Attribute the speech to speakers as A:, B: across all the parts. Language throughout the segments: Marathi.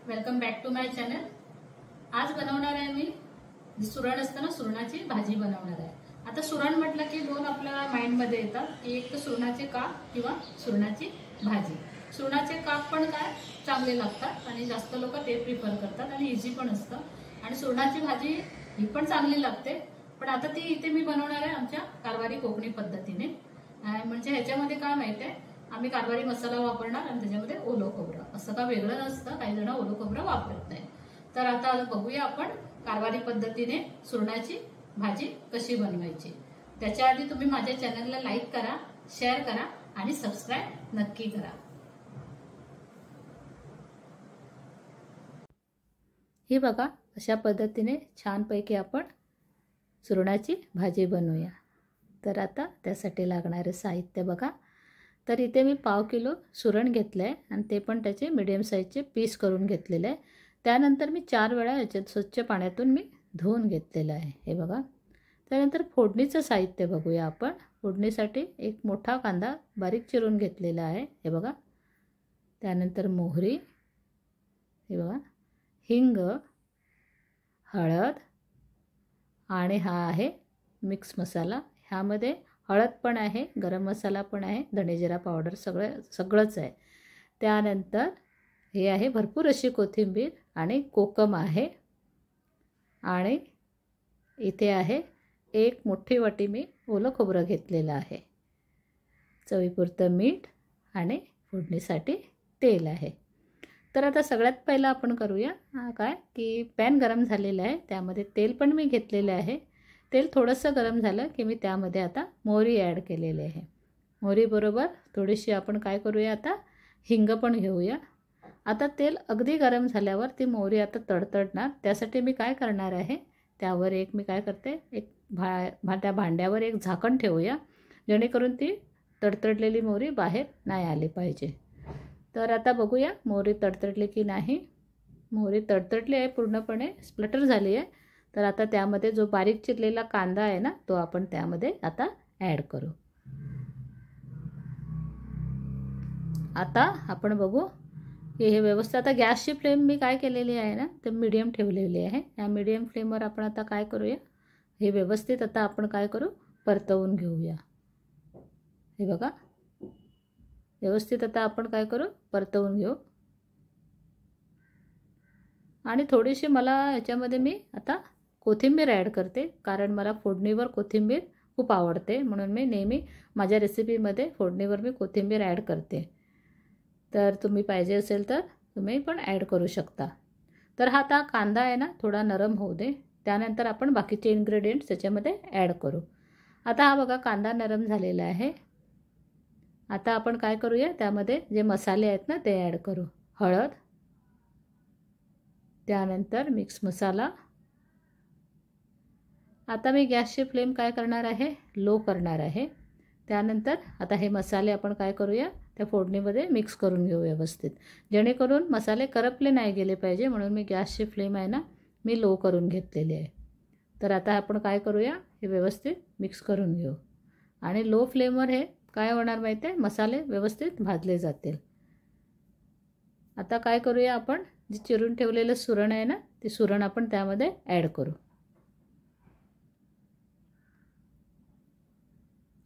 A: Welcome back to my channel. आज बनवणार आहे मी जी सुरण असतं ना, सुरणाची भाजी बनवणार आहे। आता सुरण म्हटलं की दोन आपल्या माइंडमध्ये येतात की एक तर सुरणाचे काप किंवा सुरणाची भाजी। सुरणाचे काप पण काय चांगले लागतात आणि जास्त लोक ते प्रिफर करतात आणि इझी पण असतं, आणि सुरणाची भाजी ही पण चांगली लागते। पण आता ती इथे मी बनवणार आहे आमच्या कारवारी कोकणी पद्धतीने। म्हणजे ह्याच्यामध्ये काय माहिती आहे, आम्ही कारवारी मसाला वापरणार आणि त्याच्यामध्ये ओलं खोबरं, असं का वेगळं नसतं, काही जण ओलं खोबरं वापरत नाही। तर आता बघूया आपण कारवारी पद्धतीने सुरणाची भाजी कशी बनवायची। त्याच्या आधी तुम्ही माझ्या चॅनलला लाईक करा, शेअर करा आणि सबस्क्राईब नक्की करा। ही बघा, अशा पद्धतीने छानपैकी आपण सुरणाची भाजी बनवूया। तर आता त्यासाठी लागणारे साहित्य बघा। तर इथे मी 1/2 किलो सुरण घेतलं आहे आणि ते पण त्याचे मीडियम साईजचे पीस करून घेतलेले आहे। त्यानंतर मी 4 वेळा याच्यात स्वच्छ पाण्यातून मी धुवून घेतलेलं आहे, हे बघा। त्यानंतर फोडणीचं साहित्य बघूया आपण। फोडणीसाठी एक मोठा कांदा बारीक चिरून घेतलेला आहे, हे बघा। त्यानंतर मोहरी, हे बघा, हिंग, हळद आणि हा आहे मिक्स मसाला। ह्यामध्ये हळद पण आहे, गरम मसाला पण आहे, धणेजिरा पावडर सगळंच आहे। त्यानंतर हे आहे भरपूर अशी कोथिंबीर आणि कोकम आहे, आणि इथे आहे एक मोठी वाटी मी ओलं खोबरं घेतलेलं आहे। चवीपुरतं मीठ आणि फोडणीसाठी तेल आहे। तर आता सगळ्यात पहिलं आपण करूया काय की पॅन गरम झालेला आहे, त्यामध्ये तेल पण मी घेतलेलं आहे। तेल थोडंसं गरम झालं की मी त्यामध्ये आता मोहरी ॲड केलेली आहे। मोहरीबरोबर थोडीशी आपण काय करूया, आता हिंग पण घेऊया। आता तेल अगदी गरम झाल्यावर ती मोहरी आता तडतडणार, त्यासाठी मी काय करणार आहे, त्यावर मी काय करते, एक त्या भांड्यावर एक झाकण ठेवूया, जेणेकरून ती तडतडलेली मोहरी बाहेर नाही आली पाहिजे। तर आता बघूया मोहरी तडतडली की नाही। मोहरी तडतडली आहे, पूर्णपणे स्प्लटर झाली आहे। तर आता त्यामध्ये जो बारीक चिरलेला कांदा आहे ना, तो आपण त्यामध्ये आता ॲड करू। आता आपण बघू की हे व्यवस्थित, आता गॅसची फ्लेम मी काय केलेली आहे ना, तर मीडियम ठेवलेली आहे। या मीडियम फ्लेमवर आपण आता काय करूया, हे व्यवस्थित आता आपण काय करू, परतवून घेऊया। हे बघा, व्यवस्थित आता आपण काय करू, परतवून घेऊ। आणि थोडीशी मला याच्यामध्ये मी आता कोथिंबीर ॲड करते, कारण मला फोडणीवर कोथिंबीर खूप आवडते, म्हणून मी नेहमी माझ्या रेसिपीमध्ये फोडणीवर मी कोथिंबीर ॲड करते। तर तुम्ही पाहिजे असेल तर तुम्ही पण ॲड करू शकता। तर हा आता कांदा आहे ना, थोडा नरम होऊ दे, त्यानंतर आपण बाकीचे इन्ग्रेडियंट्स त्याच्यामध्ये ॲड करू। आता हा बघा, कांदा नरम झालेला आहे। आता आपण काय करूया, त्यामध्ये जे मसाले आहेत ना ते ॲड करू। हळद, त्यानंतर मिक्स मसाला। आता मी गॅसची फ्लेम काय करणार आहे, लो करणार आहे। त्यानंतर आता हे मसाले आपण काय करूया, त्या फोडणीमध्ये मिक्स करून घेऊ व्यवस्थित, जेणेकरून मसाले करपले नाही गेले पाहिजे, म्हणून मी गॅसची फ्लेम आहे ना, मी लो करून घेतलेली आहे। तर आता आपण काय करूया, हे व्यवस्थित मिक्स करून घेऊ, आणि लो फ्लेमवर हे काय होणार माहिती आहे, मसाले व्यवस्थित भाजले जातील। आता काय करूया, आपण जे चिरून ठेवलेलं सुरण आहे ना, ते सुरण आपण त्यामध्ये ॲड करू।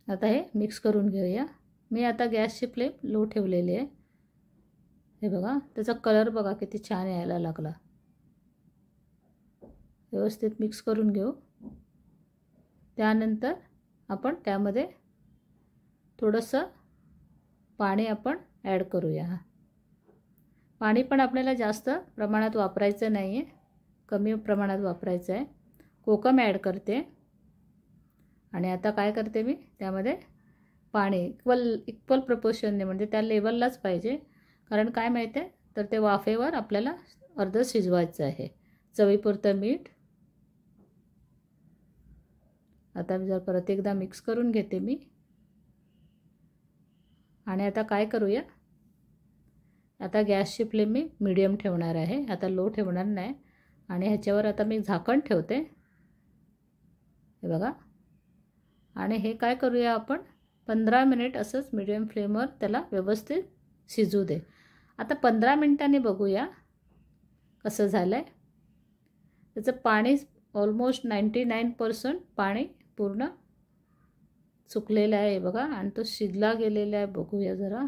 A: आता हे मिक्स करून घेऊया। मी आता गॅसची फ्लेम लो ठेवलेली आहे। हे बघा, त्याचा कलर बघा किती छान यायला लागला। व्यवस्थित मिक्स करून घेऊ। त्यानंतर आपण त्यामध्ये थोडंसं पाणी आपण ॲड करूया। पाणी पण आपल्याला जास्त प्रमाणात वापरायचं नाही आहे, कमी प्रमाणात वापरायचं आहे। कोकम ॲड करते, आणि आता काय करते मी, त्यामध्ये पाणी इक्वल प्रपोर्शनने, म्हणजे त्या लेवललाच पाहिजे, कारण काय माहिती आहे, तर ते वाफेवर आपल्याला अर्ध शिजवायचं आहे। चवीपुरतं मीठ। आता जर परत एकदा मिक्स करून घेते मी, आणि आता काय करूया, आता गॅसची फ्लेम मी मीडियम ठेवणार आहे, आता लो ठेवणार नाही, आणि ह्याच्यावर आता मी झाकण ठेवते। हे बघा, आणि हे काय करूया, आपण 15 मिनिट असंच मीडियम फ्लेमवर त्याला व्यवस्थित शिजू दे। आता 15 मिनिटांनी बघूया कसं झालं आहे. त्याचं पाणी ऑलमोस्ट 99% पाणी पूर्ण सुकलेलं आहे बघा. आणि तो शिजला गेलेला आहे. बघूया जरा.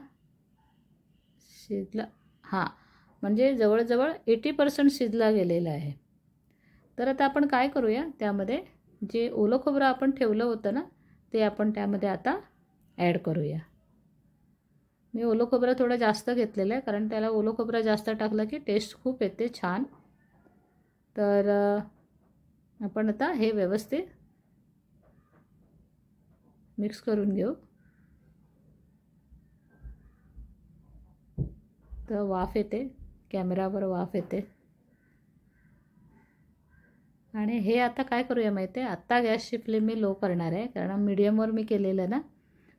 A: शिजला, हां, म्हणजे जवळजवळ 80% शिजला गेलेला आहे. तर आता आपण काय करूया, त्यामध्ये जे ओलं खोबरं आपण ठेवलं होतं ना, ते आपण त्यामध्ये आता ॲड करूया. मी ओलं खोबरं थोडं जास्त घेतलेलं आहे, कारण त्याला ओलं खोबरं जास्त टाकलं की टेस्ट खूप येते छान. तर आपण आता हे व्यवस्थित मिक्स करून घेऊ. तर वाफ येते, कॅमेरावर वाफ येते. आणि हे आता काय करूया माहिती आहे, आत्ता गॅसची फ्लेम मी लो करणार आहे, कारण मीडियमवर मी केलेलं ना.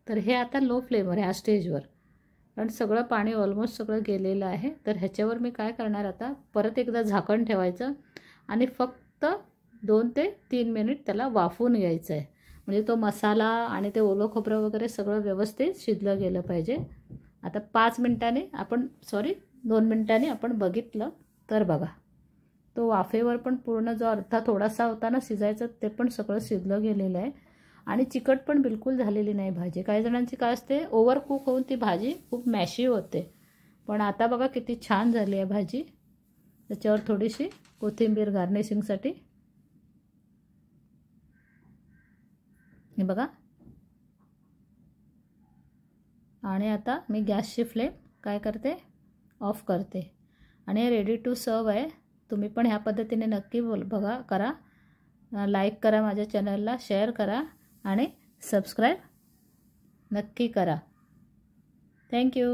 A: तर हे आता लो फ्लेमवर ह्या स्टेजवर, कारण सगळं पाणी ऑलमोस्ट सगळं गेलेलं आहे. तर ह्याच्यावर मी काय करणार, आता परत एकदा झाकण ठेवायचं आणि फक्त 2 ते 3 मिनिट त्याला वाफवून घ्यायचं आहे. म्हणजे तो मसाला आणि ते ओलं खोबरं वगैरे सगळं व्यवस्थित शिजलं गेलं पाहिजे. आता 5 मिनिटांनी आपण 2 मिनिटांनी आपण बघितलं तर बघा, तो वाफेवर पण पूर्ण जो अर्धा थोडासा होता ना शिजायचं, ते पण सगळं शिजलं गेलेलं आहे. आणि चिकट पण बिलकुल झालेली नाही भाजी. काही जणांची काय असते, ओव्हर कुक होऊन ती भाजी खूप मॅशी होते. पण आता बघा किती छान झाली आहे भाजी. त्याच्यावर थोडीशी कोथिंबीर गार्निशिंगसाठी, हे बघा. आणि आता मी गॅसची फ्लेम काय करते, ऑफ करते. आणि रेडी टू सर्व आहे. तुम्ही पण ह्या पद्धतीने नक्की बघा, करा. लाईक करा माझ्या चॅनलला, शेअर करा आणि सबस्क्राईब नक्की करा. थँक्यू.